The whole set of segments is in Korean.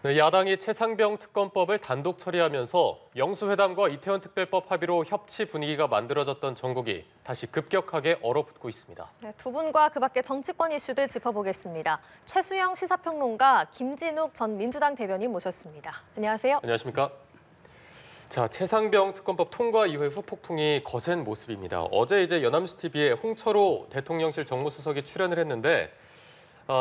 네, 야당이 최상병 특검법을 단독 처리하면서 영수회담과 이태원 특별법 합의로 협치 분위기가 만들어졌던 전국이 다시 급격하게 얼어붙고 있습니다. 네, 두 분과 그 밖의 정치권 이슈들 짚어보겠습니다. 최수영 시사평론가, 김진욱 전 민주당 대변인 모셨습니다. 안녕하세요. 안녕하십니까? 자, 최상병 특검법 통과 이후의 후폭풍이 거센 모습입니다. 어제 연합뉴스 TV에 홍철호 대통령실 정무수석이 출연을 했는데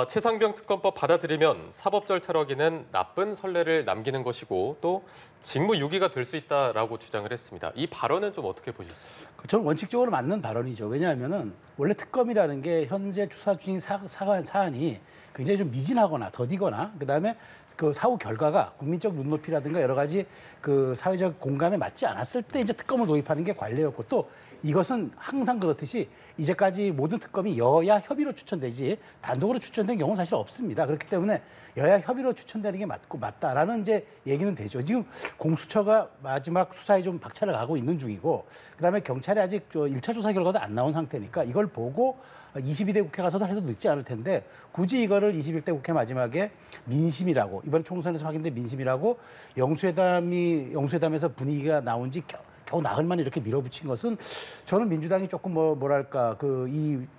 최상병 특검법 받아들이면 사법 절차로 하기는 나쁜 선례를 남기는 것이고 또 직무유기가 될 수 있다라고 주장을 했습니다. 이 발언은 좀 어떻게 보셨습니까? 저는 원칙적으로 맞는 발언이죠. 왜냐하면은 원래 특검이라는 게 현재 추사 중인 사안이 굉장히 좀 미진하거나 더디거나 그다음에 그 사후 결과가 국민적 눈높이라든가 여러 가지 그 사회적 공감에 맞지 않았을 때 이제 특검을 도입하는 게 관례였고 또 이것은 항상 그렇듯이 이제까지 모든 특검이 여야 협의로 추천되지 단독으로 추천된 경우는 사실 없습니다. 그렇기 때문에 여야 협의로 추천되는 게 맞다라는 이제 얘기는 되죠. 지금 공수처가 마지막 수사에 좀 박차를 가고 있는 중이고 그다음에 경찰이 아직 1차 조사 결과도 안 나온 상태니까 이걸 보고 22대 국회 가서도 해도 늦지 않을 텐데 굳이 이거를 21대 국회 마지막에 민심이라고 이번에 총선에서 확인된 민심이라고 영수회담에서 분위기가 나온 지 겨우 나흘 만에 이렇게 밀어붙인 것은 저는 민주당이 조금 뭐랄까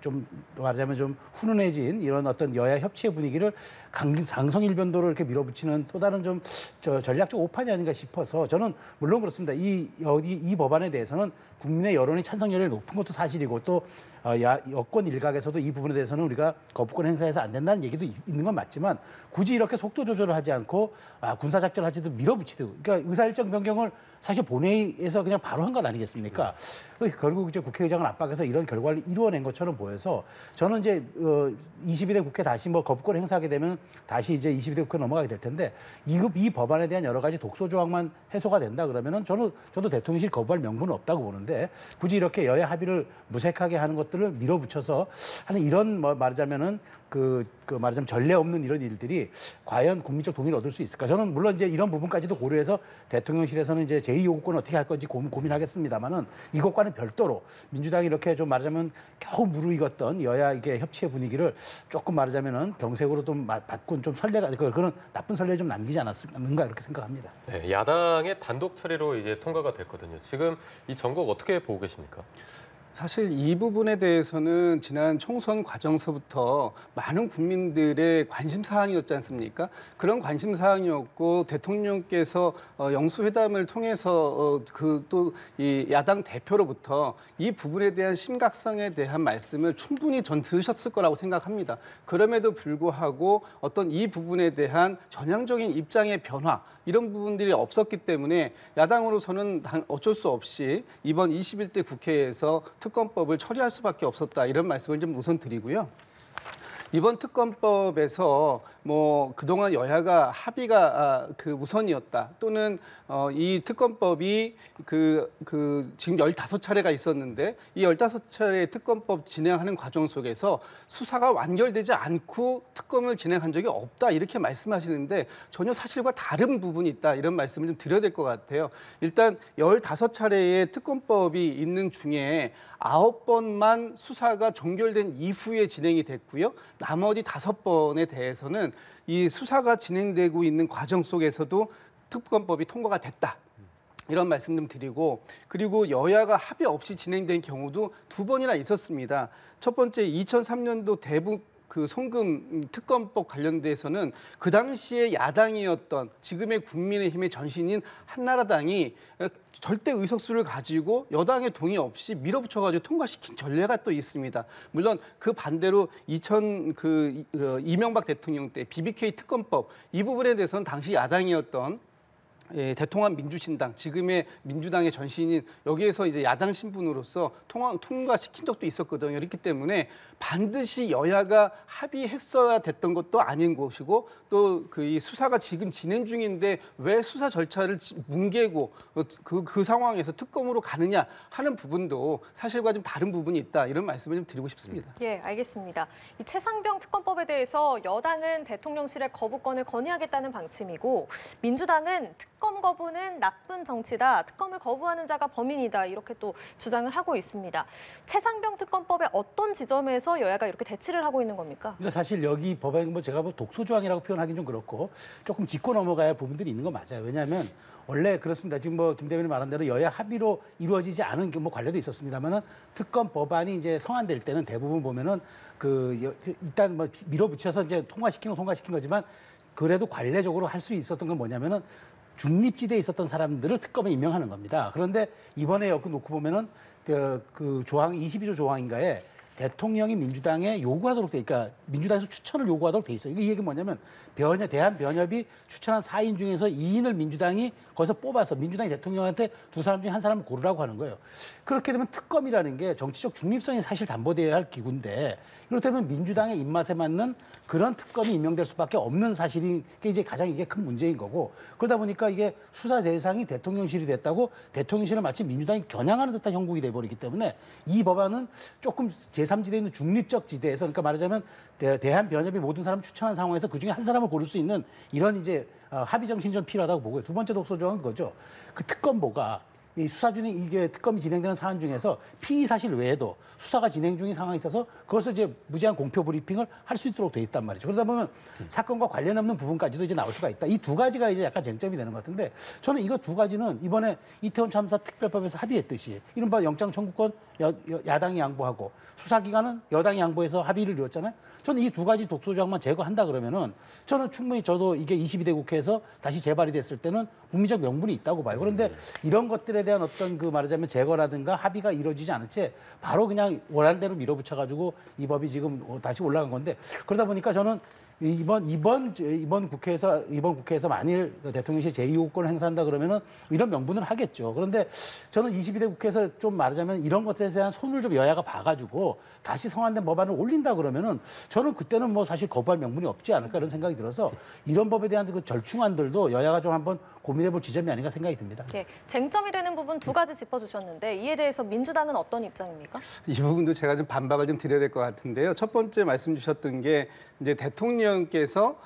좀 말하자면 좀 훈훈해진 이런 어떤 여야 협치의 분위기를 강성일변도로 이렇게 밀어붙이는 또 다른 좀 전략적 오판이 아닌가 싶어서 저는 물론 그렇습니다. 이 법안에 대해서는 국민의 여론이 찬성률이 높은 것도 사실이고 또 여권 일각에서도 이 부분에 대해서는 우리가 거부권 행사해서 안 된다는 얘기도 있는 건 맞지만 굳이 이렇게 속도 조절을 하지 않고 군사작전을 하지도 밀어붙이듯 그러니까 의사일정 변경을 사실 본회의에서 그냥 바로 한 것 아니겠습니까? 결국 이제 국회의장을 압박해서 이런 결과를 이루어낸 것처럼 보여서 저는 이제 22대 국회 다시 거부권 행사하게 되면 다시 이제 22대 국회 넘어가게 될 텐데 이 법안에 대한 여러 가지 독소 조항만 해소가 된다 그러면은 저도 대통령실 거부할 명분은 없다고 보는데 굳이 이렇게 여야 합의를 무색하게 하는 것들을 밀어붙여서 하는 이런 말하자면은 말하자면 전례 없는 이런 일들이 과연 국민적 동의를 얻을 수 있을까? 저는 물론 이제 이런 부분까지도 고려해서 대통령실에서는 이제 제2요구권을 어떻게 할 건지 고민하겠습니다만은 이것과는 별도로 민주당이 이렇게 좀 말하자면 겨우 무르익었던 여야 이게 협치의 분위기를 조금 말하자면은 경색으로 좀 바꾼 좀 선례가 그런 나쁜 선례 좀 남기지 않았는가 이렇게 생각합니다. 네, 야당의 단독 처리로 이제 통과가 됐거든요. 지금 이 전국 어떻게 보고 계십니까? 사실 이 부분에 대해서는 지난 총선 과정서부터 많은 국민들의 관심 사항이었지 않습니까? 그런 관심 사항이었고 대통령께서 영수회담을 통해서 또 이 야당 대표로부터 이 부분에 대한 심각성에 대한 말씀을 충분히 전 들으셨을 거라고 생각합니다. 그럼에도 불구하고 어떤 이 부분에 대한 전향적인 입장의 변화 이런 부분들이 없었기 때문에 야당으로서는 어쩔 수 없이 이번 21대 국회에서 특검법을 처리할 수밖에 없었다 이런 말씀을 좀 우선 드리고요. 이번 특검법에서 그동안 여야가 합의가 우선이었다 또는 이 특검법이 지금 15차례가 있었는데 이 15차례 특검법 진행하는 과정 속에서 수사가 완결되지 않고 특검을 진행한 적이 없다 이렇게 말씀하시는데 전혀 사실과 다른 부분이 있다 이런 말씀을 좀 드려야 될 것 같아요. 일단 15차례의 특검법이 있는 중에 9번만 수사가 종결된 이후에 진행이 됐고요. 나머지 5번에 대해서는 이 수사가 진행되고 있는 과정 속에서도 특검법이 통과가 됐다. 이런 말씀 좀 드리고 그리고 여야가 합의 없이 진행된 경우도 2번이나 있었습니다. 첫 번째 2003년도 대북 송금 특검법 관련돼서는 그 당시에 야당이었던 지금의 국민의힘의 전신인 한나라당이 절대 의석수를 가지고 여당의 동의 없이 밀어붙여가지고 통과시킨 전례가 또 있습니다. 물론 그 반대로 이명박 대통령 때 BBK 특검법 이 부분에 대해서는 당시 야당이었던 대통합 민주신당, 지금의 민주당의 전신인 여기에서 이제 야당 신분으로서 통과시킨 적도 있었거든요. 그렇기 때문에 반드시 여야가 합의했어야 됐던 것도 아닌 것이고 또 이 수사가 지금 진행 중인데 왜 수사 절차를 뭉개고 그 상황에서 특검으로 가느냐 하는 부분도 사실과 좀 다른 부분이 있다 이런 말씀을 좀 드리고 싶습니다. 예, 알겠습니다. 이 최상병 특검법에 대해서 여당은 대통령실에 거부권을 건의하겠다는 방침이고 민주당은 특검 거부는 나쁜 정치다. 특검을 거부하는 자가 범인이다. 이렇게 또 주장을 하고 있습니다. 최상병 특검법의 어떤 지점에서 여야가 이렇게 대치를 하고 있는 겁니까? 그러니까 사실 여기 법에 뭐 제가 뭐 독소 조항이라고 표현하기는 좀 그렇고 조금 짚고 넘어가야 할 부분들이 있는 건 맞아요. 왜냐하면 원래 그렇습니다. 지금 뭐 김 대변인 말한 대로 여야 합의로 이루어지지 않은 뭐 관례도 있었습니다만은 특검 법안이 이제 성안될 때는 대부분 보면은 일단 뭐 밀어붙여서 이제 통과시킨 거지만 그래도 관례적으로 할 수 있었던 건 뭐냐면은 중립지대에 있었던 사람들을 특검에 임명하는 겁니다. 그런데 이번에 여기 놓고 보면은 그 조항 22조 조항인가에 대통령이 민주당에 요구하도록 돼, 그러니까 민주당에서 추천을 요구하도록 돼 있어요. 이 얘기는 뭐냐면 대한변협이 추천한 4인 중에서 2인을 민주당이 거기서 뽑아서 민주당이 대통령한테 두 사람 중에 한 사람을 고르라고 하는 거예요. 그렇게 되면 특검이라는 게 정치적 중립성이 사실 담보되어야 할 기구인데 이렇다면 민주당의 입맛에 맞는 그런 특검이 임명될 수밖에 없는 사실이 이제 가장 이게 큰 문제인 거고 그러다 보니까 이게 수사 대상이 대통령실이 됐다고 대통령실을 마치 민주당이 겨냥하는 듯한 형국이 돼버리기 때문에 이 법안은 조금 제3지대에 있는 중립적 지대에서 그러니까 말하자면 대한변협이 모든 사람을 추천한 상황에서 그중에 한 사람을 고를 수 있는 이런 이제 합의 정신이 좀 필요하다고 보고요. 두 번째 독소 조항은 그거죠. 그 특검보가 이 수사 중에 이게 특검이 진행되는 사안 중에서 피의 사실 외에도 수사가 진행 중인 상황이 있어서 그것을 이제 무제한 공표 브리핑을 할 수 있도록 돼 있단 말이죠. 그러다 보면 사건과 관련 없는 부분까지도 이제 나올 수가 있다. 이 두 가지가 이제 약간 쟁점이 되는 것 같은데 저는 이거 두 가지는 이번에 이태원 참사 특별법에서 합의했듯이 이른바 영장 청구권 야당이 양보하고 수사기관은 여당이 양보해서 합의를 이뤘잖아요. 저는 이 두 가지 독소 조항만 제거한다 그러면은 저는 충분히 저도 이게 22대 국회에서 다시 재발이 됐을 때는 국민적 명분이 있다고 봐요. 그런데 이런 것들에 대한 어떤 그 말하자면 제거라든가 합의가 이루어지지 않은 채 바로 그냥 원안대로 밀어붙여가지고 이 법이 지금 다시 올라간 건데 그러다 보니까 저는 이번 국회에서 만일 대통령실 제2호권을 행사한다 그러면은 이런 명분을 하겠죠. 그런데 저는 22대 국회에서 좀 말하자면 이런 것에 대한 손을 좀 여야가 봐가지고 다시 성안된 법안을 올린다 그러면은 저는 그때는 뭐 사실 거부할 명분이 없지 않을까 이런 생각이 들어서 이런 법에 대한 그 절충안들도 여야가 좀 한번 고민해볼 지점이 아닌가 생각이 듭니다. 네, 쟁점이 되는 부분 두 가지 짚어주셨는데 이에 대해서 민주당은 어떤 입장입니까? 이 부분도 제가 좀 반박을 좀 드려야 될 것 같은데요. 첫 번째 말씀 주셨던 게 이제 대통령께서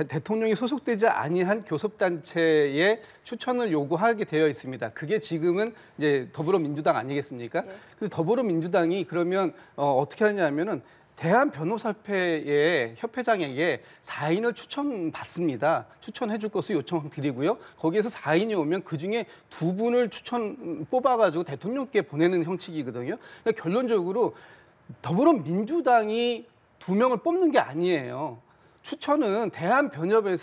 대통령이 소속되지 아니한 교섭단체에 추천을 요구하게 되어 있습니다. 그게 지금은 이제 더불어민주당 아니겠습니까? 네. 근데 더불어민주당이 그러면 어떻게 하냐면은 대한변호사협회의 협회장에게 4인을 추천받습니다. 추천해 줄 것을 요청드리고요. 거기에서 4인이 오면 그중에 2분을 뽑아가지고 대통령께 보내는 형식이거든요. 그러니까 결론적으로 더불어민주당이 2명을 뽑는 게 아니에요. 추천은 대한변협의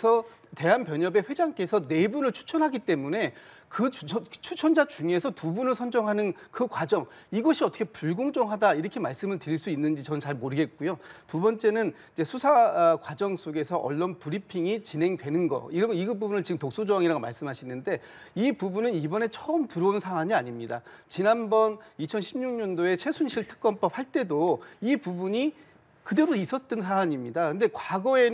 회장께서 4분을 추천하기 때문에 그 추천자 중에서 2분을 선정하는 그 과정, 이것이 어떻게 불공정하다 이렇게 말씀을 드릴 수 있는지 저는 잘 모르겠고요. 두 번째는 이제 수사 과정 속에서 언론 브리핑이 진행되는 거, 이러면 이 부분을 지금 독소 조항이라고 말씀하시는데 이 부분은 이번에 처음 들어온 사안이 아닙니다. 지난번 2016년도에 최순실 특검법 할 때도 이 부분이 그대로 있었던 사안입니다. 근데 과거의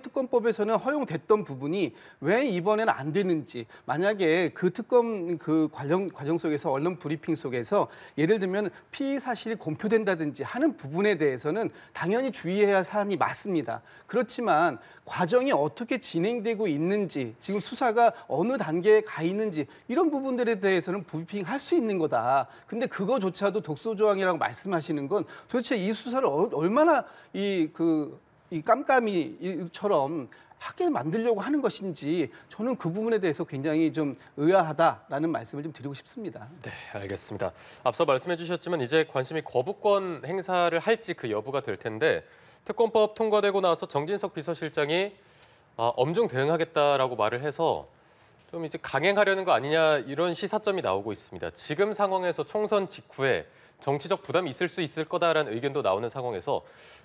특검법에서는 허용됐던 부분이 왜 이번에는 안 되는지, 만약에 그 특검 그 과정 속에서 언론 브리핑 속에서 예를 들면 피의 사실이 공표된다든지 하는 부분에 대해서는 당연히 주의해야 할 사안이 맞습니다. 그렇지만 과정이 어떻게 진행되고 있는지, 지금 수사가 어느 단계에 가 있는지 이런 부분들에 대해서는 브리핑할 수 있는 거다. 근데 그거조차도 독소 조항이라고 말씀하시는 건 도대체 이 수사를 얼마나 이 깜깜이처럼 하게 만들려고 하는 것인지 저는 그 부분에 대해서 굉장히 좀 의아하다라는 말씀을 좀 드리고 싶습니다. 네, 알겠습니다. 앞서 말씀해 주셨지만 이제 관심이 거부권 행사를 할지 그 여부가 될 텐데 특검법 통과되고 나서 정진석 비서실장이 엄중 대응하겠다라고 말을 해서 좀 이제 강행하려는 거 아니냐 이런 시사점이 나오고 있습니다. 지금 상황에서 총선 직후에 정치적 부담이 있을 수 있을 거다라는 의견도 나오는 상황에서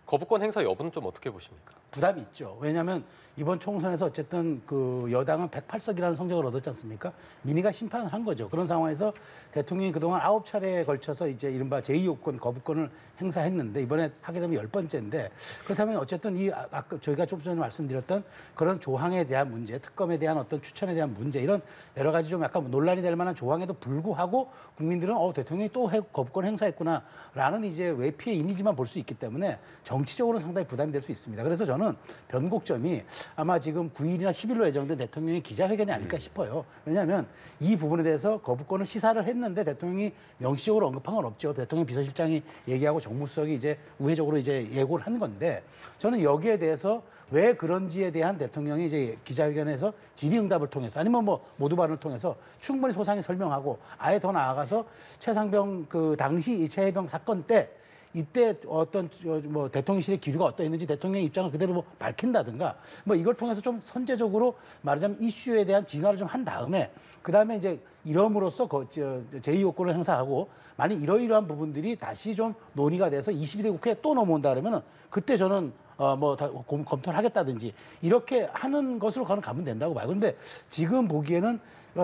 거부권 행사 여부는 좀 어떻게 보십니까? 부담이 있죠. 왜냐하면 이번 총선에서 어쨌든 그 여당은 108석이라는 성적을 얻었지 않습니까? 민의가 심판을 한 거죠. 그런 상황에서 대통령이 그동안 9차례에 걸쳐서 이제 이른바 제2호권 거부권을 행사했는데 이번에 하게 되면 10번째인데 그렇다면 어쨌든 아까 저희가 좀 전에 말씀드렸던 그런 조항에 대한 문제, 특검에 대한 어떤 추천에 대한 문제 이런 여러 가지 좀 약간 논란이 될 만한 조항에도 불구하고 국민들은 대통령이 또 거부권 행사 행사했구나라는 이제 외피의 이미지만 볼 수 있기 때문에 정치적으로는 상당히 부담이 될 수 있습니다. 그래서 저는 변곡점이 아마 지금 9일이나 10일로 예정된 대통령의 기자회견이 아닐까 싶어요. 왜냐하면 이 부분에 대해서 거부권을 시사를 했는데 대통령이 명시적으로 언급한 건 없죠. 대통령 비서실장이 얘기하고 정무수석이 이제 우회적으로 이제 예고를 한 건데 저는 여기에 대해서 왜 그런지에 대한 대통령이 이제 기자회견에서 질의응답을 통해서 아니면 뭐 모두 발언을 통해서 충분히 소상히 설명하고 아예 더 나아가서 최상병 그 당시 이 최해병 사건 때 이때 어떤 뭐 대통령실의 기류가 어떠했는지 대통령의 입장을 그대로 뭐 밝힌다든가 뭐 이걸 통해서 좀 선제적으로 말하자면 이슈에 대한 진화를 좀 한 다음에 그다음에 이제 이름으로써 제2요건을 행사하고 만약 이러이러한 부분들이 다시 좀 논의가 돼서 22대 국회에 또 넘어온다 그러면은 그때 저는 검토를 하겠다든지 이렇게 하는 것으로 가면 된다고 봐요. 그런데 지금 보기에는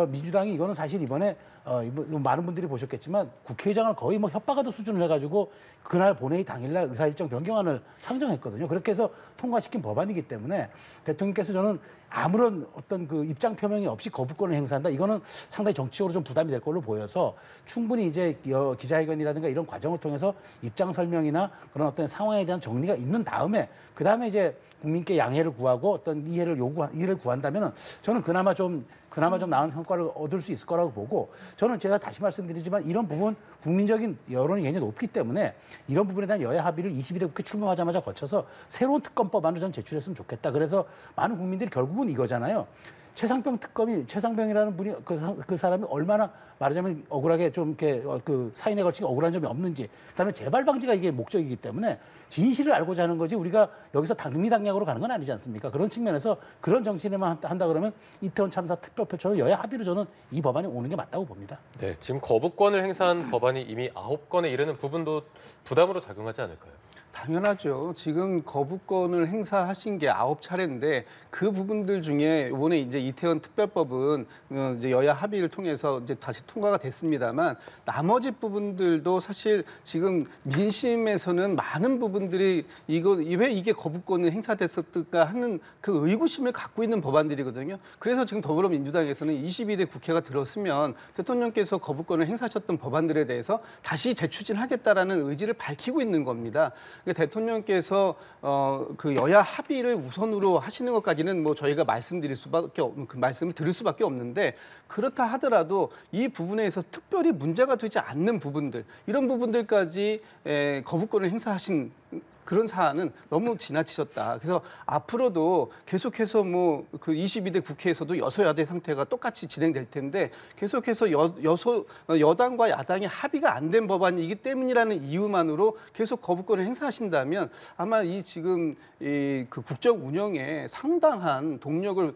민주당이 이거는 사실 이번에 많은 분들이 보셨겠지만 국회의장을 거의 뭐 협박하듯 수준을 해가지고 그날 본회의 당일날 의사일정 변경안을 상정했거든요. 그렇게 해서 통과시킨 법안이기 때문에 대통령께서 저는 아무런 어떤 그 입장 표명이 없이 거부권을 행사한다. 이거는 상당히 정치적으로 좀 부담이 될 걸로 보여서 충분히 이제 기자회견이라든가 이런 과정을 통해서 입장 설명이나 그런 어떤 상황에 대한 정리가 있는 다음에 그 다음에 이제 국민께 양해를 구하고 어떤 이해를 구한다면은 저는 그나마 좀 나은 성과를 얻을 수 있을 거라고 보고 저는 제가 다시 말씀드리지만 이런 부분 국민적인 여론이 굉장히 높기 때문에 이런 부분에 대한 여야 합의를 22대 국회 출범하자마자 거쳐서 새로운 특검법안을 전 제출했으면 좋겠다. 그래서 많은 국민들이 결국은 이거잖아요. 최상병이라는 분이 그 사람이 얼마나 말하자면 억울하게 좀 이렇게 그 사인에 걸치기 억울한 점이 없는지 그다음에 재발 방지가 이게 목적이기 때문에 진실을 알고자 하는 거지 우리가 여기서 당리당략으로 가는 건 아니지 않습니까? 그런 측면에서 그런 정신에만 한다 그러면 이태원 참사 특별표처럼 여야 합의로 저는 이 법안이 오는 게 맞다고 봅니다. 네, 지금 거부권을 행사한 법안이 이미 9건에 이르는 부분도 부담으로 작용하지 않을까요? 당연하죠. 지금 거부권을 행사하신 게 9차례인데 그 부분들 중에 이번에 이제 이태원 특별법은 이제 여야 합의를 통해서 이제 다시 통과가 됐습니다만 나머지 부분들도 사실 지금 민심에서는 많은 부분들이 왜 이게 거부권을 행사됐었을까 하는 그 의구심을 갖고 있는 법안들이거든요. 그래서 지금 더불어민주당에서는 22대 국회가 들었으면 대통령께서 거부권을 행사하셨던 법안들에 대해서 다시 재추진하겠다라는 의지를 밝히고 있는 겁니다. 대통령께서 그 여야 합의를 우선으로 하시는 것까지는 뭐 저희가 말씀을 들을 수밖에 없는데 그렇다 하더라도 이 부분에서 특별히 문제가 되지 않는 부분들 이런 부분들까지 거부권을 행사하신 그런 사안은 너무 지나치셨다. 그래서 앞으로도 계속해서 뭐 그 22대 국회에서도 여소야대 상태가 똑같이 진행될 텐데 계속해서 여당과 야당이 합의가 안 된 법안이기 때문이라는 이유만으로 계속 거부권을 행사하신다면 아마 이 지금 그 국정 운영에 상당한 동력을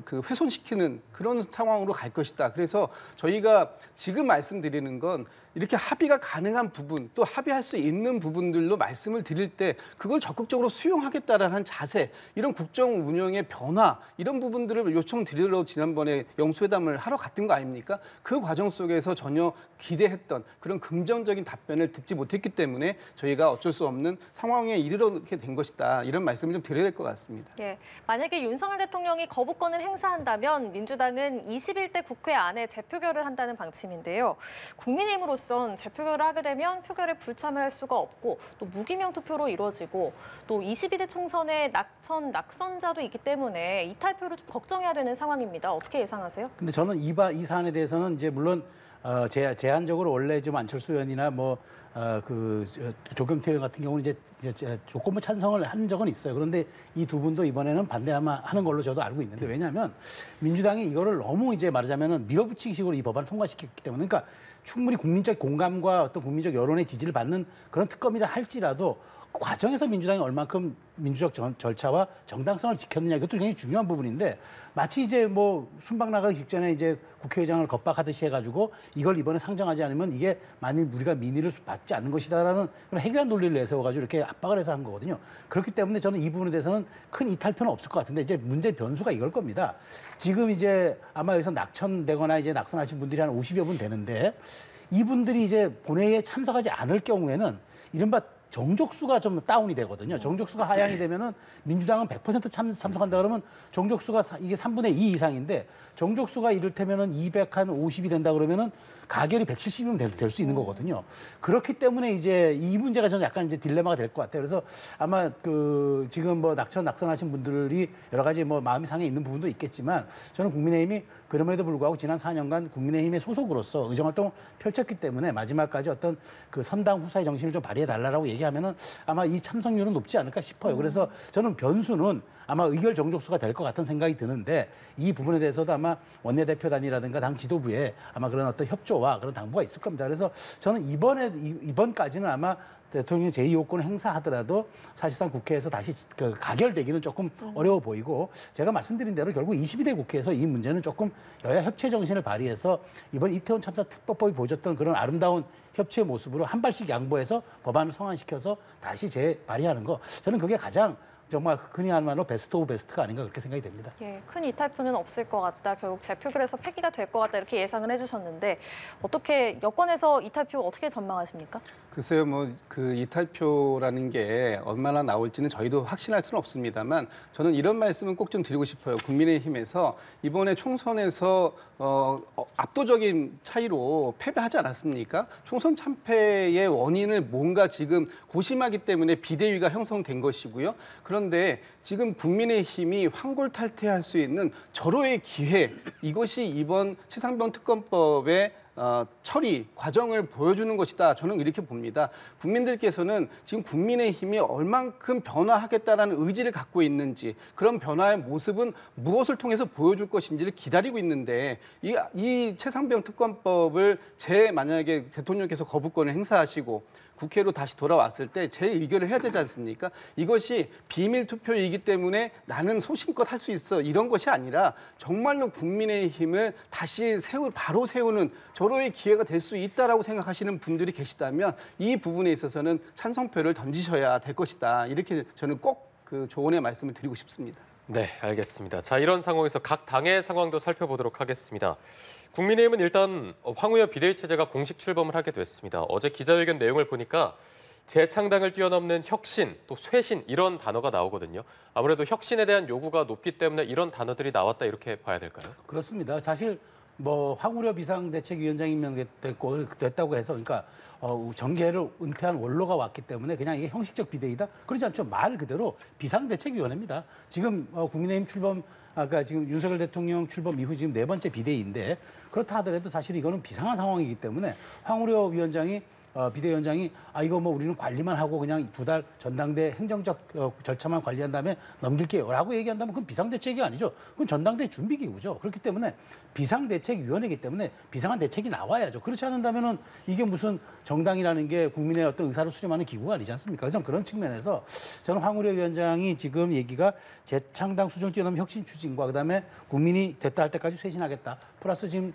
그 훼손시키는 그런 상황으로 갈 것이다. 그래서 저희가 지금 말씀드리는 건 이렇게 합의가 가능한 부분 또 합의할 수 있는 부분들로 말씀을 드릴 때 그걸 적극적으로 수용하겠다라는 자세 이런 국정 운영의 변화 이런 부분들을 요청드리러 지난번에 영수회담을 하러 갔던 거 아닙니까? 그 과정 속에서 전혀 기대했던 그런 긍정적인 답변을 듣지 못했기 때문에 저희가 어쩔 수 없는 상황에 이르게 된 것이다. 이런 말씀을 좀 드려야 될 것 같습니다. 예, 만약에 윤석열 대통령이 거부권을 행사한다면 민주당은 21대 국회 안에 재표결을 한다는 방침인데요. 국민의힘으로선 재표결을 하게 되면 표결에 불참을 할 수가 없고 또 무기명 투표로 이루어지고 또 22대 총선에 낙선자도 있기 때문에 이탈표를 좀 걱정해야 되는 상황입니다. 어떻게 예상하세요? 근데 저는 이 사안에 대해서는 이제 물론 제한적으로 원래 좀 안철수 의원이나 조경태 의원 같은 경우는 이제 조건부 찬성을 한 적은 있어요. 그런데 이 두 분도 이번에는 반대하는 걸로 저도 알고 있는데 왜냐하면 민주당이 이거를 너무 이제 말하자면은 밀어붙이기식으로 이 법안을 통과시켰기 때문에 그러니까 충분히 국민적 공감과 어떤 국민적 여론의 지지를 받는 그런 특검이라 할지라도 그 과정에서 민주당이 얼만큼 민주적 절차와 정당성을 지켰느냐 이것도 굉장히 중요한 부분인데 마치 이제 뭐 순방 나가기 직전에 이제 국회의장을 겁박하듯이 해가지고 이걸 이번에 상정하지 않으면 이게 만일 우리가 민의를 받지 않는 것이다라는 그런 해괴한 논리를 내세워가지고 이렇게 압박을 해서 한 거거든요. 그렇기 때문에 저는 이 부분에 대해서는 큰 이탈표는 없을 것 같은데 이제 문제 변수가 이걸 겁니다. 지금 이제 아마 여기서 낙천되거나 이제 낙선하신 분들이 한 50여 분 되는데 이분들이 이제 본회의에 참석하지 않을 경우에는 이른바 정족수가 좀 다운이 되거든요. 정족수가 하향이 되면은 민주당은 100% 참석한다 그러면 정족수가 이게 3분의 2 이상인데 정족수가 이를테면은 250이 된다 그러면은 가결이 170이면 될 수 있는 거거든요. 그렇기 때문에 이제 이 문제가 저는 약간 이제 딜레마가 될 것 같아요. 그래서 아마 그 지금 뭐 낙선하신 분들이 여러 가지 뭐 마음이 상해 있는 부분도 있겠지만 저는 국민의힘이 그럼에도 불구하고 지난 4년간 국민의힘의 소속으로서 의정활동을 펼쳤기 때문에 마지막까지 어떤 그 선당 후사의 정신을 좀 발휘해 달라고 얘기하면은 아마 이 참석률은 높지 않을까 싶어요. 그래서 저는 변수는 아마 의결 정족수가 될 것 같은 생각이 드는데 이 부분에 대해서도 아마 원내대표단이라든가 당 지도부에 아마 그런 어떤 협조와 그런 당부가 있을 겁니다. 그래서 저는 이번까지는 아마 대통령이 제2요건을 행사하더라도 사실상 국회에서 다시 그 가결되기는 조금 어려워 보이고 제가 말씀드린 대로 결국 22대 국회에서 이 문제는 조금 여야 협치 정신을 발휘해서 이번 이태원 참사 특별법이 보여줬던 그런 아름다운 협치의 모습으로 한 발씩 양보해서 법안을 성안시켜서 다시 재발의하는 거 저는 그게 가장 정말 흔히 하는 말로 베스트 오브 베스트가 아닌가 그렇게 생각이 됩니다. 예, 큰 이탈표는 없을 것 같다. 결국 재표결에서 폐기가 될 것 같다. 이렇게 예상을 해주셨는데 어떻게 여권에서 이탈표 어떻게 전망하십니까? 글쎄요, 뭐 그 이탈표라는 게 얼마나 나올지는 저희도 확신할 수는 없습니다만 저는 이런 말씀은 꼭 좀 드리고 싶어요. 국민의힘에서 이번에 총선에서 압도적인 차이로 패배하지 않았습니까? 총선 참패의 원인을 뭔가 지금 고심하기 때문에 비대위가 형성된 것이고요. 그런데 지금 국민의힘이 환골탈퇴할 수 있는 절호의 기회, 이것이 이번 최상병 특검법의 처리 과정을 보여주는 것이다. 저는 이렇게 봅니다. 국민들께서는 지금 국민의힘이 얼만큼 변화하겠다라는 의지를 갖고 있는지, 그런 변화의 모습은 무엇을 통해서 보여줄 것인지를 기다리고 있는데 이 최상병 특검법을 만약에 대통령께서 거부권을 행사하시고 국회로 다시 돌아왔을 때 재의결을 해야 되지 않습니까? 이것이 비밀 투표이기 때문에 나는 소신껏 할 수 있어 이런 것이 아니라 정말로 국민의힘을 다시 바로 세우는 절호의 기회가 될 수 있다라고 생각하시는 분들이 계시다면 이 부분에 있어서는 찬성표를 던지셔야 될 것이다. 이렇게 저는 꼭 그 조언의 말씀을 드리고 싶습니다. 네, 알겠습니다. 자, 이런 상황에서 각 당의 상황도 살펴보도록 하겠습니다. 국민의힘은 일단 황우여 비대위 체제가 공식 출범을 하게 됐습니다. 어제 기자회견 내용을 보니까 재창당을 뛰어넘는 혁신, 또 쇄신 이런 단어가 나오거든요. 아무래도 혁신에 대한 요구가 높기 때문에 이런 단어들이 나왔다 이렇게 봐야 될까요? 그렇습니다. 사실 뭐 황우려 비상대책위원장이 임명됐다고 해서 그러니까 정계를 은퇴한 원로가 왔기 때문에 그냥 이게 형식적 비대위다 그러지 않죠. 말 그대로 비상대책위원회입니다. 지금 국민의힘 출범 아까 지금 윤석열 대통령 출범 이후 지금 4번째 비대위인데 그렇다 하더라도 사실 이거는 비상한 상황이기 때문에 황우려 위원장이 비대위원장이 이거 뭐 우리는 관리만 하고 그냥 2달 전당대 행정적 절차만 관리한 다음에 넘길게요라고 얘기한다면 그건 비상대책이 아니죠. 그건 전당대 준비기구죠. 그렇기 때문에 비상대책위원회이기 때문에 비상한 대책이 나와야죠. 그렇지 않는다면은 이게 무슨 정당이라는 게 국민의 어떤 의사를 수렴하는 기구가 아니지 않습니까? 그래서 그런 측면에서 저는 황우려 위원장이 지금 얘기가 재창당 수준을 뛰어넘은 혁신 추진과 그다음에 국민이 됐다 할 때까지 쇄신하겠다. 플러스 지금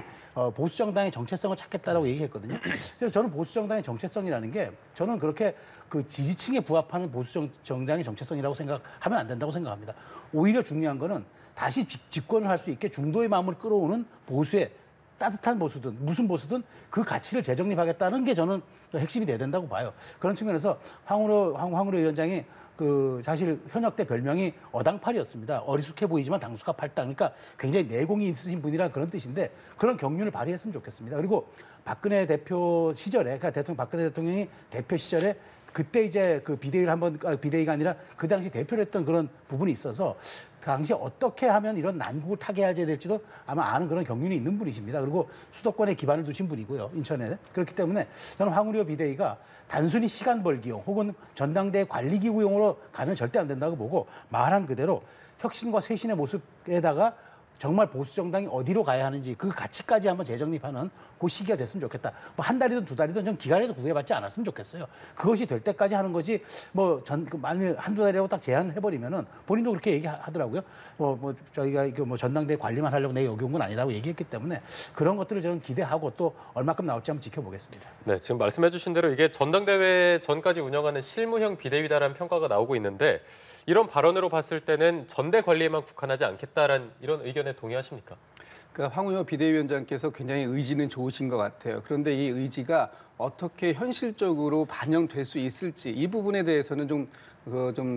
보수 정당의 정체성을 찾겠다라고 얘기했거든요. 그래서 저는 보수 정당의 정체성이라는 게 저는 그렇게 그 지지층에 부합하는 보수 정당의 정체성이라고 생각하면 안 된다고 생각합니다. 오히려 중요한 거는 다시 집권을 할 수 있게 중도의 마음을 끌어오는 보수의 따뜻한 보수든 무슨 보수든 그 가치를 재정립하겠다는 게 저는 핵심이 돼야 된다고 봐요. 그런 측면에서 황우려 위원장이 그 사실 현역 때 별명이 어당팔이었습니다. 어리숙해 보이지만 당수가 팔당. 그러니까 굉장히 내공이 있으신 분이란 그런 뜻인데 그런 경륜을 발휘했으면 좋겠습니다. 그리고 박근혜 대표 시절에 그러니까 박근혜 대통령이 대표 시절에 그때 이제 그 비대위가 아니라 그 당시 대표를 했던 그런 부분이 있어서 그 당시 어떻게 하면 이런 난국을 타개해야 될지도 아마 아는 그런 경륜이 있는 분이십니다. 그리고 수도권에 기반을 두신 분이고요. 인천에. 그렇기 때문에 저는 황우려 비대위가 단순히 시간 벌기용 혹은 전당대 관리기구용으로 가면 절대 안 된다고 보고 말한 그대로 혁신과 쇄신의 모습에다가 정말 보수 정당이 어디로 가야 하는지 그 가치까지 한번 재정립하는 그 시기가 됐으면 좋겠다. 뭐 한 달이든 2달이든 전 기간에도 구애받지 않았으면 좋겠어요. 그것이 될 때까지 하는 거지 만일 한두 달이라고 딱 제한해버리면은 본인도 그렇게 얘기하더라고요. 저희가 이거 전당대 관리만 하려고 내가 여기 온 건 아니라고 얘기했기 때문에 그런 것들을 저는 기대하고 또 얼마큼 나올지 한번 지켜보겠습니다. 네, 지금 말씀해주신 대로 이게 전당대회 전까지 운영하는 실무형 비대위다라는 평가가 나오고 있는데 이런 발언으로 봤을 때는 전대 관리에만 국한하지 않겠다라는 이런 의견에 동의하십니까? 그러니까 황우여 비대위원장께서 굉장히 의지는 좋으신 것 같아요. 그런데 이 의지가 어떻게 현실적으로 반영될 수 있을지 이 부분에 대해서는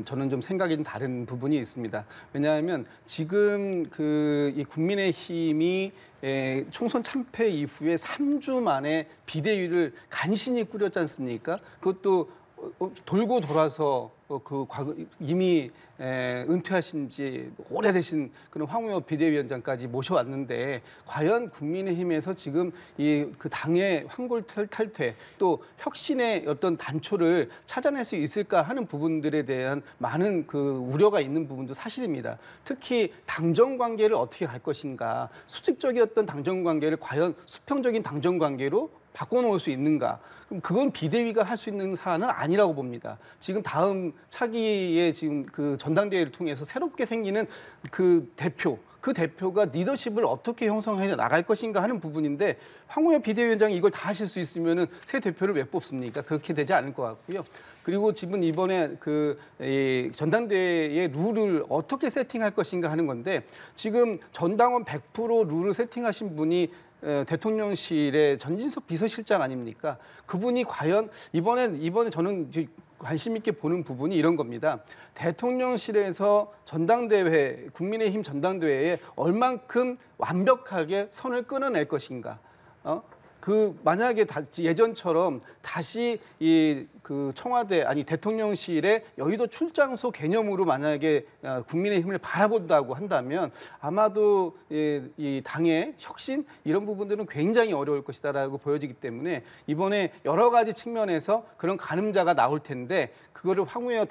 저는 좀 생각이 좀 다른 부분이 있습니다. 왜냐하면 지금 이 국민의힘이 총선 참패 이후에 3주 만에 비대위를 간신히 꾸렸지 않습니까? 그것도 돌고 돌아서 이미 은퇴하신 지 오래되신 그런 황우여 비대위원장까지 모셔왔는데 과연 국민의힘에서 지금 그 당의 황골탈퇴 또 혁신의 어떤 단초를 찾아낼 수 있을까 하는 부분들에 대한 많은 우려가 있는 부분도 사실입니다. 특히 당정 관계를 어떻게 할 것인가, 수직적이었던 당정 관계를 과연 수평적인 당정 관계로 바꿔놓을 수 있는가? 그럼 그건 비대위가 할 수 있는 사안은 아니라고 봅니다. 지금 다음 차기에 지금 전당대회를 통해서 새롭게 생기는 그 대표가 리더십을 어떻게 형성해 나갈 것인가 하는 부분인데 황우여 비대위원장이 이걸 다 하실 수 있으면은 새 대표를 왜 뽑습니까? 그렇게 되지 않을 것 같고요. 그리고 지금 이번에 이 전당대회의 룰을 어떻게 세팅할 것인가 하는 건데 지금 전당원 100% 룰을 세팅하신 분이 대통령실의 전진석 비서실장 아닙니까? 그분이 과연 이번에 저는 관심 있게 보는 부분이 이런 겁니다. 대통령실에서 국민의힘 전당대회에 얼만큼 완벽하게 선을 끊어낼 것인가? 만약에 예전처럼 다시 청와대 대통령실의 여의도 출장소 개념으로 만약에 국민의힘을 바라본다고 한다면 아마도 이 당의 혁신 이런 부분들은 굉장히 어려울 것이다라고 보여지기 때문에 이번에 여러 가지 측면에서 그런 가늠자가 나올 텐데 그거를 황우여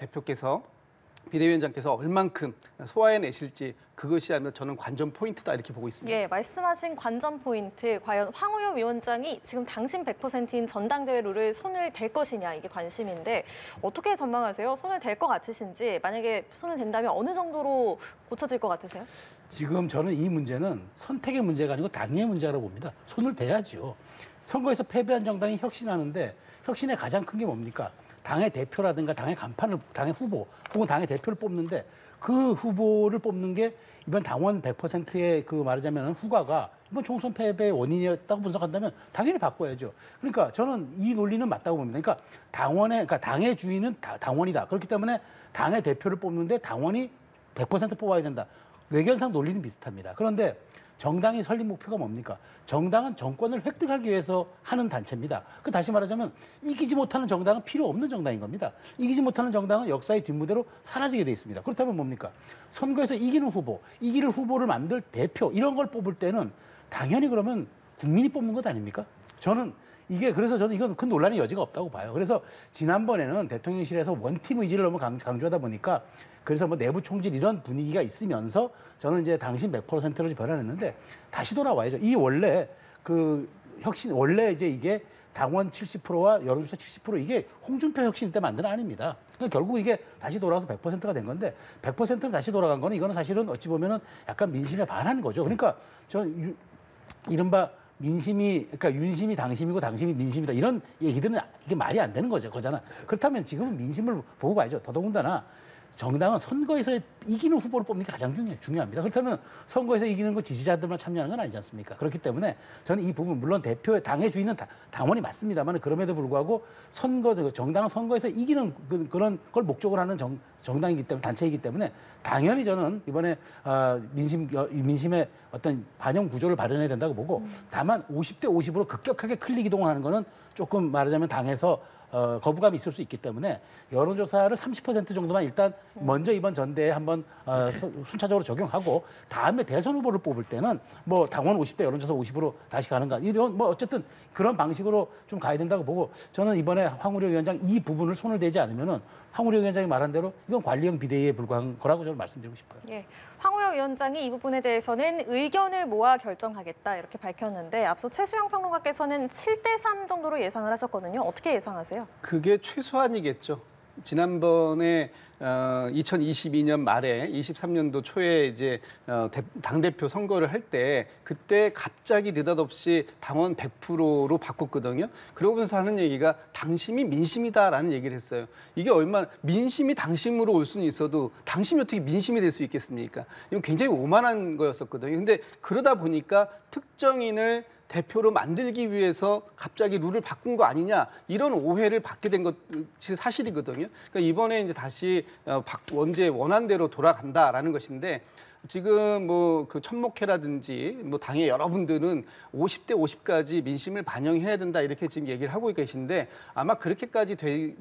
비대위원장께서 얼만큼 소화해내실지 그것이 아마 저는 관전 포인트다 이렇게 보고 있습니다. 예, 말씀하신 관전 포인트, 과연 황우여 위원장이 지금 당신 100%인 전당대회 룰을 손을 댈 것이냐 이게 관심인데 어떻게 전망하세요? 손을 댈 것 같으신지 만약에 손을 댄다면 어느 정도로 고쳐질 것 같으세요? 지금 저는 이 문제는 선택의 문제가 아니고 당의 문제라고 봅니다. 손을 대야죠. 선거에서 패배한 정당이 혁신하는데 혁신의 가장 큰 게 뭡니까? 당의 대표라든가 당의 후보 혹은 당의 대표를 뽑는데 그 후보를 뽑는 게 이번 당원 100%의 말하자면 후과가 이번 총선 패배의 원인이었다고 분석한다면 당연히 바꿔야죠. 그러니까 저는 이 논리는 맞다고 봅니다. 그러니까 당의 주인은 당원이다. 그렇기 때문에 당의 대표를 뽑는데 당원이 100% 뽑아야 된다. 외견상 논리는 비슷합니다. 그런데 정당의 설립 목표가 뭡니까? 정당은 정권을 획득하기 위해서 하는 단체입니다. 다시 말하자면 이기지 못하는 정당은 필요 없는 정당인 겁니다. 이기지 못하는 정당은 역사의 뒷무대로 사라지게 돼 있습니다. 그렇다면 뭡니까? 선거에서 이기는 후보를 만들 대표 이런 걸 뽑을 때는 당연히 그러면 국민이 뽑는 것 아닙니까? 그래서 저는 이건 큰 논란의 여지가 없다고 봐요. 그래서 지난번에는 대통령실에서 원팀 의지를 너무 강조하다 보니까 그래서 내부 총질 이런 분위기가 있으면서 저는 이제 당신 100%로 변환했는데 다시 돌아와야죠. 원래 원래 이제 이게 당원 70%와 여론조사 70% 이게 홍준표 혁신 때 만든 아닙니다. 그러니까 결국 이게 다시 돌아와서 100%가 된 건데 100%로 다시 돌아간 거는 이거는 사실은 어찌 보면은 약간 민심에 반한 거죠. 그러니까 이른바 그러니까 윤심이 당심이고 당심이 민심이다. 이런 얘기들은 이게 말이 안 되는 거잖아. 그렇다면 지금은 민심을 보고 봐야죠. 더더군다나 정당은 선거에서 이기는 후보를 뽑는 게 가장 중요합니다. 그렇다면 선거에서 이기는 거 지지자들만 참여하는 건 아니지 않습니까? 그렇기 때문에 저는 이 부분 물론 당의 주인은 당원이 맞습니다만 그럼에도 불구하고 정당은 선거에서 이기는 그런 걸 목적으로 하는 정당이기 때문에 단체이기 때문에 당연히 저는 이번에 민심의 어떤 반영 구조를 마련해야 된다고 보고 다만 50대 50으로 급격하게 클릭 이동을 하는 거는 조금 말하자면 당에서 거부감이 있을 수 있기 때문에 여론조사를 30% 정도만 일단 먼저 이번 전대에 한번 순차적으로 적용하고 다음에 대선 후보를 뽑을 때는 당원 50대 여론조사 50으로 다시 가는가 이런 어쨌든 그런 방식으로 좀 가야 된다고 보고 저는 이번에 황우여 위원장 이 부분을 손을 대지 않으면은 황우여 위원장이 말한 대로 이건 관리형 비대위에 불과한 거라고 저는 말씀드리고 싶어요. 예. 황우여 위원장이 이 부분에 대해서는 의견을 모아 결정하겠다 이렇게 밝혔는데 앞서 최수영 평론가께서는 7대3 정도로 예상을 하셨거든요. 어떻게 예상하세요? 그게 최소한이겠죠. 지난번에 2022년 말에 23년도 초에 이제 당대표 선거를 할 때 그때 갑자기 느닷없이 당원 100%로 바꿨거든요. 그러면서 하는 얘기가 당심이 민심이다라는 얘기를 했어요. 이게 얼마나 민심이 당심으로 올 수는 있어도 당심이 어떻게 민심이 될 수 있겠습니까? 이건 굉장히 오만한 거였었거든요. 근데 그러다 보니까 특정인을 대표로 만들기 위해서 갑자기 룰을 바꾼 거 아니냐 이런 오해를 받게 된 것이 사실이거든요. 그러니까 이번에 이제 다시 원제 원안대로 돌아간다라는 것인데 지금 뭐 그 천목회라든지 뭐 당의 여러분들은 50대 50까지 민심을 반영해야 된다 이렇게 지금 얘기를 하고 계신데 아마 그렇게까지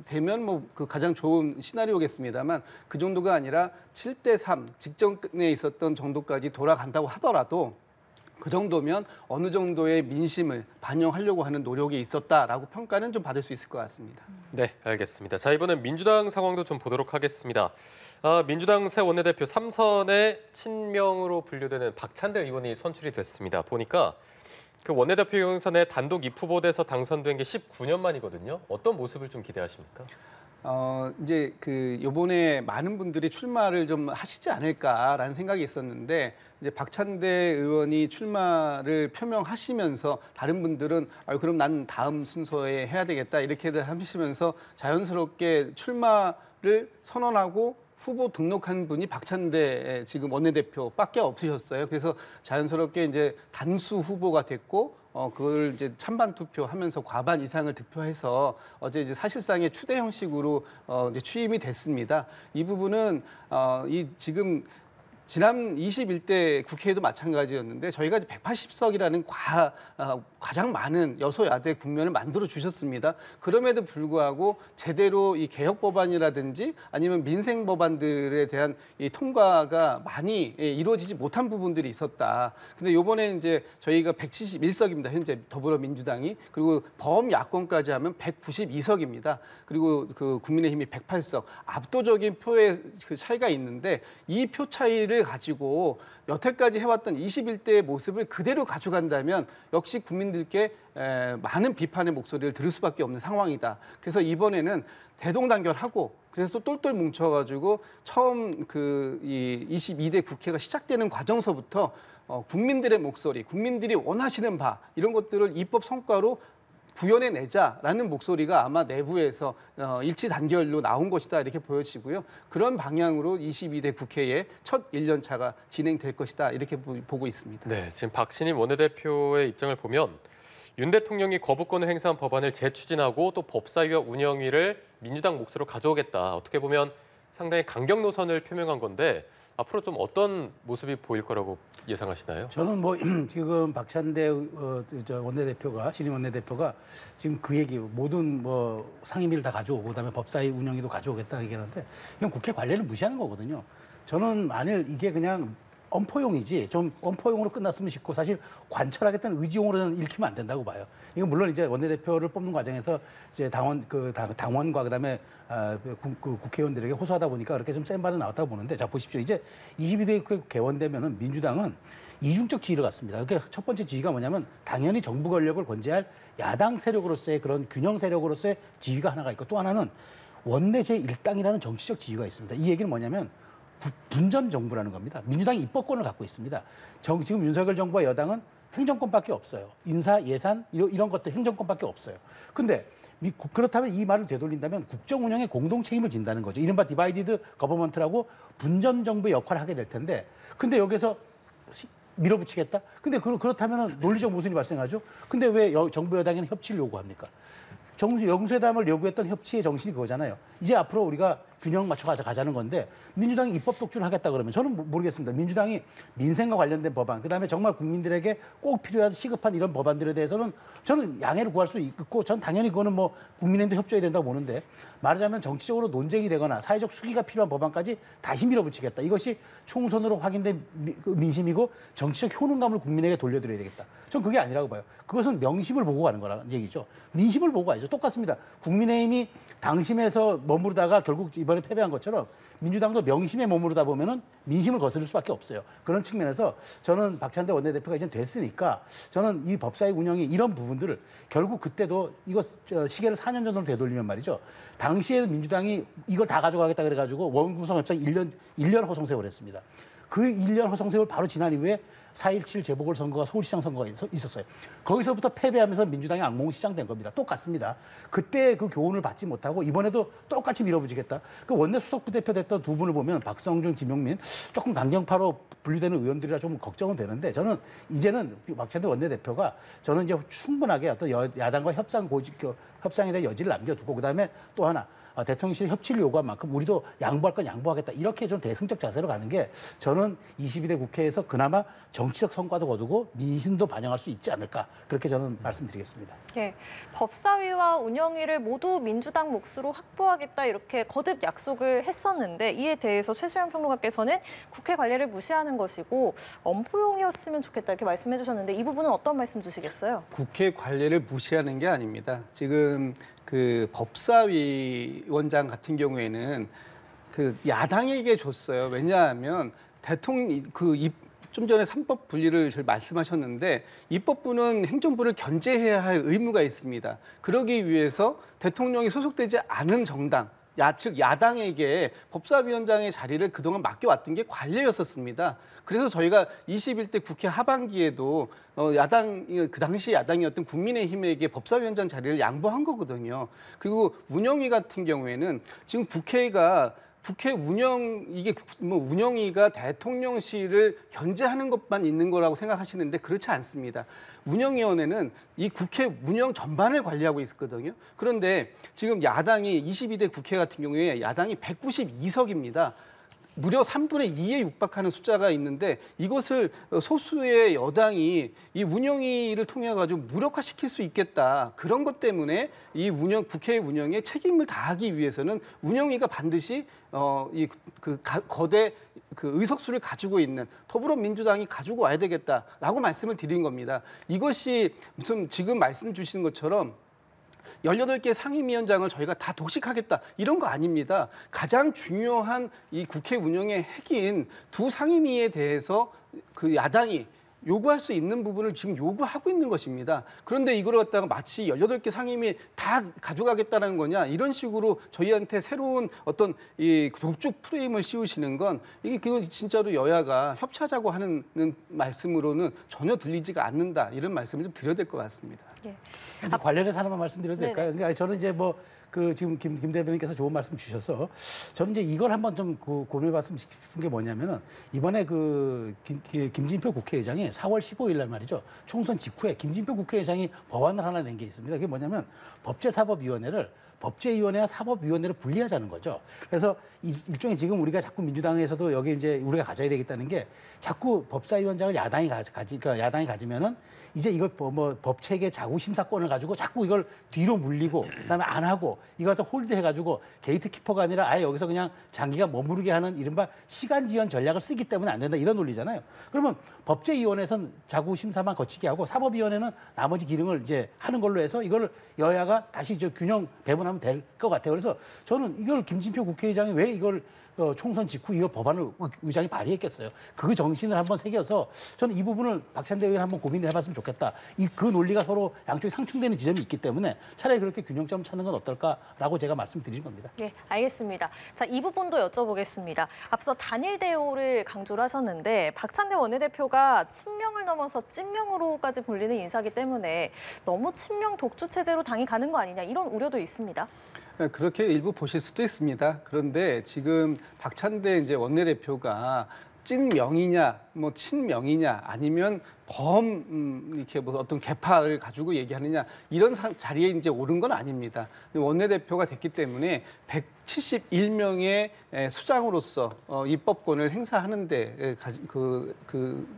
되면 뭐 그 가장 좋은 시나리오겠습니다만 그 정도가 아니라 7대 3 직전에 있었던 정도까지 돌아간다고 하더라도 그 정도면 어느 정도의 민심을 반영하려고 하는 노력이 있었다라고 평가는 좀 받을 수 있을 것 같습니다. 네, 알겠습니다. 자, 이번엔 민주당 상황도 좀 보도록 하겠습니다. 민주당 새 원내대표 3선의 친명으로 분류되는 박찬대 의원이 선출이 됐습니다. 보니까 그 원내대표 경선에 단독 입후보돼서 당선된 게 19년 만이거든요. 어떤 모습을 좀 기대하십니까? 이제 그 요번에 많은 분들이 출마를 좀 하시지 않을까라는 생각이 있었는데 이제 박찬대 의원이 출마를 표명하시면서 다른 분들은 그럼 난 다음 순서에 해야 되겠다 이렇게들 하시면서 자연스럽게 출마를 선언하고 후보 등록한 분이 박찬대 지금 원내대표밖에 없으셨어요. 그래서 자연스럽게 이제 단수 후보가 됐고 그걸 이제 찬반 투표하면서 과반 이상을 득표해서 어제 이제 사실상의 추대 형식으로 이제 취임이 됐습니다. 이 부분은 이 지금 지난 21대 국회에도 마찬가지였는데 저희가 180석이라는 가장 많은 여소야대 국면을 만들어 주셨습니다. 그럼에도 불구하고 제대로 이 개혁 법안이라든지 아니면 민생 법안들에 대한 이 통과가 많이 이루어지지 못한 부분들이 있었다. 근데 이번에 이제 저희가 171석입니다. 현재 더불어민주당이 그리고 범야권까지 하면 192석입니다. 그리고 그 국민의힘이 108석 압도적인 표의 그 차이가 있는데 이 표 차이를 가지고 여태까지 해왔던 21대의 모습을 그대로 가져간다면 역시 국민들께 많은 비판의 목소리를 들을 수밖에 없는 상황이다. 그래서 이번에는 대동단결하고 그래서 똘똘 뭉쳐가지고 처음 이 22대 국회가 시작되는 과정서부터 국민들의 목소리, 국민들이 원하시는 바 이런 것들을 입법 성과로 구현해내자라는 목소리가 아마 내부에서 일치 단결로 나온 것이다 이렇게 보여지고요. 그런 방향으로 22대 국회의 첫 1년차가 진행될 것이다 이렇게 보고 있습니다. 네, 지금 박신임 원내대표의 입장을 보면 윤 대통령이 거부권을 행사한 법안을 재추진하고 또 법사위와 운영위를 민주당 몫으로 가져오겠다. 어떻게 보면 상당히 강경 노선을 표명한 건데 앞으로 좀 어떤 모습이 보일 거라고 예상하시나요? 저는 뭐 지금 박찬대 원내대표가 신임 원내대표가 지금 그 얘기 모든 뭐 상임위를 다 가져오고 그다음에 법사위 운영위도 가져오겠다 얘기하는데 이건 국회 관례를 무시하는 거거든요. 저는 만일 이게 그냥 엄포용이지 좀 엄포용으로 끝났으면 싶고 사실 관철하겠다는 의지용으로는 읽히면 안 된다고 봐요. 이건 물론 이제 원내대표를 뽑는 과정에서 이제 당원과 그다음에 국회의원들에게 호소하다 보니까 그렇게 좀 센 발이 나왔다고 보는데 자 보십시오. 이제 22대 국회 개원되면은 민주당은 이중적 지위를 갖습니다. 그러니까 첫 번째 지위가 뭐냐면 당연히 정부 권력을 권제할 야당 세력으로서의 그런 균형 세력으로서의 지위가 하나가 있고 또 하나는 원내 제1당이라는 정치적 지위가 있습니다. 이 얘기는 뭐냐면 분전 정부라는 겁니다. 민주당이 입법권을 갖고 있습니다. 지금 윤석열 정부와 여당은 행정권밖에 없어요. 인사, 예산 이런 것들 행정권밖에 없어요. 근데 그렇다면 이 말을 되돌린다면 국정 운영에 공동 책임을 진다는 거죠. 이른바 디바이디드 거버먼트라고 분전 정부의 역할을 하게 될 텐데 근데 여기서 밀어붙이겠다? 근데 그렇다면 논리적 모순이 발생하죠. 근데 왜 정부 여당에는 협치를 요구합니까? 영수회담을 요구했던 협치의 정신이 그거잖아요. 이제 앞으로 우리가 균형 맞춰 가자는 건데 민주당이 입법 독주를 하겠다 그러면 저는 모르겠습니다. 민주당이 민생과 관련된 법안, 그다음에 정말 국민들에게 꼭 필요한 시급한 이런 법안들에 대해서는 저는 양해를 구할 수 있고 전 당연히 그거는 뭐 국민의힘도 협조해야 된다고 보는데 말하자면 정치적으로 논쟁이 되거나 사회적 수기가 필요한 법안까지 다시 밀어붙이겠다. 이것이 총선으로 확인된 민심이고 정치적 효능감을 국민에게 돌려드려야 되겠다. 전 그게 아니라고 봐요. 그것은 명심을 보고 가는 거라는 얘기죠. 민심을 보고 가야죠. 똑같습니다. 국민의힘이 당심에서 머무르다가 결국 이번에 패배한 것처럼 민주당도 명심에 머무르다 보면은 민심을 거스를 수밖에 없어요. 그런 측면에서 저는 박찬대 원내대표가 이제 됐으니까 저는 이 법사위 운영이 이런 부분들을 결국 그때도 이거 시계를 4년 전으로 되돌리면 말이죠. 당시에 민주당이 이걸 다 가져가겠다 그래가지고 원구성 협상 1년 허송세월 했습니다. 그 1년 허송세월 바로 지난 이후에 4.17 재보궐선거가 서울시장 선거가 있었어요. 거기서부터 패배하면서 민주당이 악몽 시작된 겁니다. 똑같습니다. 그때 그 교훈을 받지 못하고 이번에도 똑같이 밀어붙이겠다. 그 원내 수석 부대표 됐던 두 분을 보면 박성준, 김용민 조금 강경파로 분류되는 의원들이라 좀 걱정은 되는데 저는 이제는 박찬대 원내대표가 저는 이제 충분하게 어떤 야당과 협상에 대한 여지를 남겨두고 그다음에 또 하나 대통령실 협치를 요구한 만큼 우리도 양보할 건 양보하겠다. 이렇게 좀 대승적 자세로 가는 게 저는 22대 국회에서 그나마 정치적 성과도 거두고 민심도 반영할 수 있지 않을까. 그렇게 저는 말씀드리겠습니다. 예, 법사위와 운영위를 모두 민주당 몫으로 확보하겠다 이렇게 거듭 약속을 했었는데 이에 대해서 최수영 평론가께서는 국회 관례를 무시하는 것이고 엄포용이었으면 좋겠다 이렇게 말씀해 주셨는데 이 부분은 어떤 말씀 주시겠어요? 국회 관례를 무시하는 게 아닙니다. 지금 그 법사위원장 같은 경우에는 그 야당에게 줬어요. 왜냐하면 대통령 좀 전에 3법 분리를 말씀하셨는데 입법부는 행정부를 견제해야 할 의무가 있습니다. 그러기 위해서 대통령이 소속되지 않은 정당, 즉 야당에게 법사위원장의 자리를 그동안 맡겨왔던 게 관례였었습니다. 그래서 저희가 21대 국회 하반기에도 그 당시 야당이었던 국민의힘에게 법사위원장 자리를 양보한 거거든요. 그리고 운영위 같은 경우에는 지금 국회 운영위가 대통령실을 견제하는 것만 있는 거라고 생각하시는데 그렇지 않습니다. 운영위원회는 이 국회 운영 전반을 관리하고 있거든요. 그런데 지금 야당이 22대 국회 같은 경우에 야당이 192석입니다. 무려 3분의 2에 육박하는 숫자가 있는데 이것을 소수의 여당이 이 운영위를 통해 가지고 무력화시킬 수 있겠다. 그런 것 때문에 이 국회 운영에 책임을 다하기 위해서는 운영위가 반드시 거대 의석수를 가지고 있는 더불어민주당이 가지고 와야 되겠다라고 말씀을 드린 겁니다. 이것이 무슨 지금 말씀 주신 것처럼 18개 상임위원장을 저희가 다 독식하겠다 이런 거 아닙니다. 가장 중요한 이 국회 운영의 핵인 두 상임위에 대해서 그 야당이 요구할 수 있는 부분을 지금 요구하고 있는 것입니다. 그런데 이걸 갖다가 마치 18개 상임위 다 가져가겠다는 거냐 이런 식으로 저희한테 새로운 어떤 이 독주 프레임을 씌우시는 건 그건 진짜로 여야가 협치하자고 하는 말씀으로는 전혀 들리지가 않는다 이런 말씀을 좀 드려야 될 것 같습니다. 예. 관련해서 하나만 말씀드려도 될까요? 그러니까 저는 이제 지금 김 대변인께서 좋은 말씀 주셔서 저는 이제 이걸 한번 좀 고민해봤으면 싶은 게 뭐냐면은 이번에 김진표 국회의장이 4월 15일 날 말이죠. 총선 직후에 김진표 국회의장이 법안을 하나 낸 게 있습니다. 그게 뭐냐면 법제사법위원회를 법제위원회와 사법위원회를 분리하자는 거죠. 그래서 일종의 지금 우리가 자꾸 민주당에서도 여기 이제 우리가 가져야 되겠다는 게 자꾸 법사위원장을 야당이 가지면은 이제 이걸 법체계 자구 심사권을 가지고 자꾸 이걸 뒤로 물리고 그다음에 안 하고 이걸 또 홀드해가지고 게이트키퍼가 아니라 아예 여기서 그냥 장기가 머무르게 하는 이른바 시간 지연 전략을 쓰기 때문에 안 된다 이런 논리잖아요. 그러면 법제위원회에서는 자구 심사만 거치게 하고 사법위원회는 나머지 기능을 이제 하는 걸로 해서 이걸 여야가 다시 균형 배분하면 될 것 같아요. 그래서 저는 이걸 김진표 국회의장이 왜 이걸 총선 직후 이거 법안을 의장이 발의했겠어요. 그 정신을 한번 새겨서 저는 이 부분을 박찬대 의원 한번 고민해봤으면 좋겠다. 그 논리가 서로 양쪽이 상충되는 지점이 있기 때문에 차라리 그렇게 균형점 찾는 건 어떨까라고 제가 말씀드린 겁니다. 네, 알겠습니다. 자, 이 부분도 여쭤보겠습니다. 앞서 단일 대우를 강조를 하셨는데 박찬대 원내대표가 친명을 넘어서 찐명으로까지 불리는 인사기 때문에 너무 친명 독주 체제로 당이 가는 거 아니냐 이런 우려도 있습니다. 그렇게 일부 보실 수도 있습니다. 그런데 지금 박찬대 이제 원내대표가 찐명이냐, 친명이냐, 아니면 이렇게 어떤 계파를 가지고 얘기하느냐 이런 자리에 이제 오른 건 아닙니다. 원내대표가 됐기 때문에 171명의 수장으로서 입법권을 행사하는데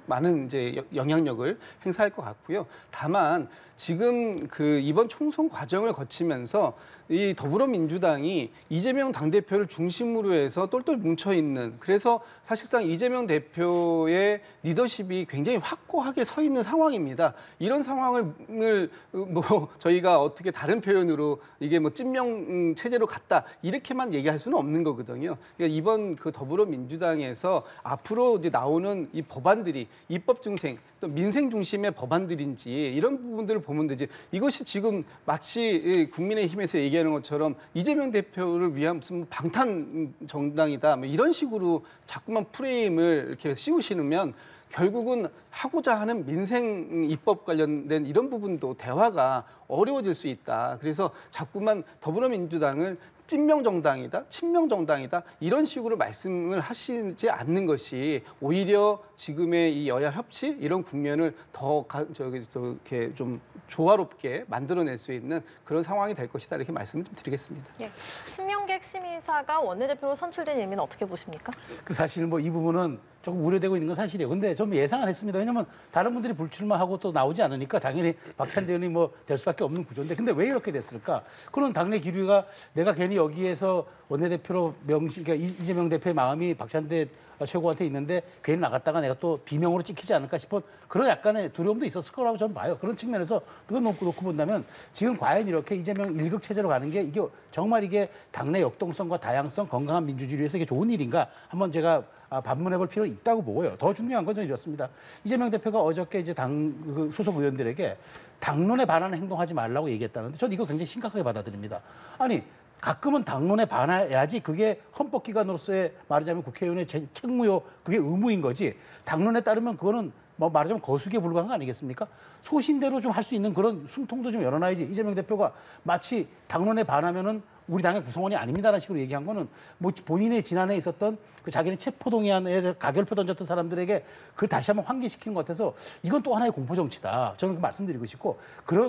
많은 이제 영향력을 행사할 것 같고요. 다만 지금 이번 총선 과정을 거치면서 이 더불어민주당이 이재명 당대표를 중심으로 해서 똘똘 뭉쳐 있는 그래서 사실상 이재명 대표의 민주당의 리더십이 굉장히 확고하게 서 있는 상황입니다. 이런 상황을 뭐 저희가 어떻게 다른 표현으로 이게 뭐 찐명 체제로 갔다 이렇게만 얘기할 수는 없는 거거든요. 그러니까 이번 그 더불어민주당에서 앞으로 이제 나오는 이 법안들이 입법 중생 또 민생 중심의 법안들인지 이런 부분들을 보면 되지. 이것이 지금 마치 국민의힘에서 얘기하는 것처럼 이재명 대표를 위한 무슨 방탄 정당이다 뭐 이런 식으로 자꾸만 프레임을 이렇게 씌우시면 결국은 하고자 하는 민생 입법 관련된 이런 부분도 대화가 어려워질 수 있다. 그래서 자꾸만 더불어민주당을 찐명 정당이다, 친명 정당이다 이런 식으로 말씀을 하시지 않는 것이 오히려 지금의 이 여야 협치 이런 국면을 더 이렇게 좀 조화롭게 만들어낼 수 있는 그런 상황이 될 것이다 이렇게 말씀을 좀 드리겠습니다. 예. 친명계 핵심이사가 원내대표로 선출된 의미는 어떻게 보십니까? 그 사실 뭐 이 부분은 조금 우려되고 있는 건 사실이에요. 근데 좀 예상은 했습니다. 왜냐하면 다른 분들이 불출마하고 또 나오지 않으니까 당연히 박찬대 의원이 뭐 될 수밖에 없는 구조인데 근데 왜 이렇게 됐을까? 그런 당내 기류가 내가 괜히 여기에서 원내대표로 그러니까 이재명 대표의 마음이 박찬대 최고한테 있는데 괜히 나갔다가 내가 또 비명으로 찍히지 않을까 싶은 그런 약간의 두려움도 있었을 거라고 저는 봐요. 그런 측면에서 그걸 놓고 본다면 지금 과연 이렇게 이재명 일극 체제로 가는 게 이게 정말 이게 당내 역동성과 다양성, 건강한 민주주의를 위해서 이게 좋은 일인가 한번 제가 반문해볼 필요는 있다고 보고요. 더 중요한 건 저는 이렇습니다. 이재명 대표가 어저께 이제 당 소속 의원들에게 당론에 반하는 행동하지 말라고 얘기했다는데 저는 이거 굉장히 심각하게 받아들입니다. 아니 가끔은 당론에 반해야지 그게 헌법기관으로서의 말하자면 국회의원의 책무요 그게 의무인 거지 당론에 따르면 그거는 뭐 말하자면 거수기에 불과한 거 아니겠습니까? 소신대로 좀 할 수 있는 그런 숨통도 좀 열어놔야지 이재명 대표가 마치 당론에 반하면은 우리 당의 구성원이 아닙니다라는 식으로 얘기한 거는 뭐 본인의 지난해 있었던 그 자기네 체포동의안에 가결표 던졌던 사람들에게 그 다시 한번 환기시킨 것 같아서 이건 또 하나의 공포 정치다. 저는 그 말씀드리고 싶고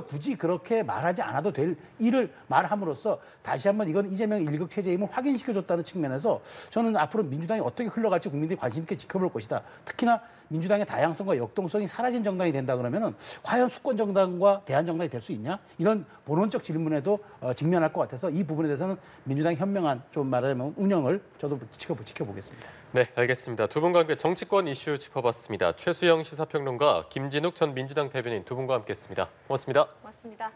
굳이 그렇게 말하지 않아도 될 일을 말함으로써 다시 한번 이건 이재명 일극 체제임을 확인시켜줬다는 측면에서 저는 앞으로 민주당이 어떻게 흘러갈지 국민들이 관심 있게 지켜볼 것이다. 특히나 민주당의 다양성과 역동성이 사라진 정당이 된다 그러면은 과연 수권 정당과 대한 정당이 될 수 있냐? 이런 본원적 질문에도 직면할 것 같아서 이 부분에 대해서는 민주당의 현명한 좀 말하자면 운영을 저도 지켜보겠습니다. 네, 알겠습니다. 두 분과 함께 정치권 이슈 짚어봤습니다. 최수영 시사평론가, 김진욱 전 민주당 대변인 두 분과 함께했습니다. 고맙습니다. 고맙습니다.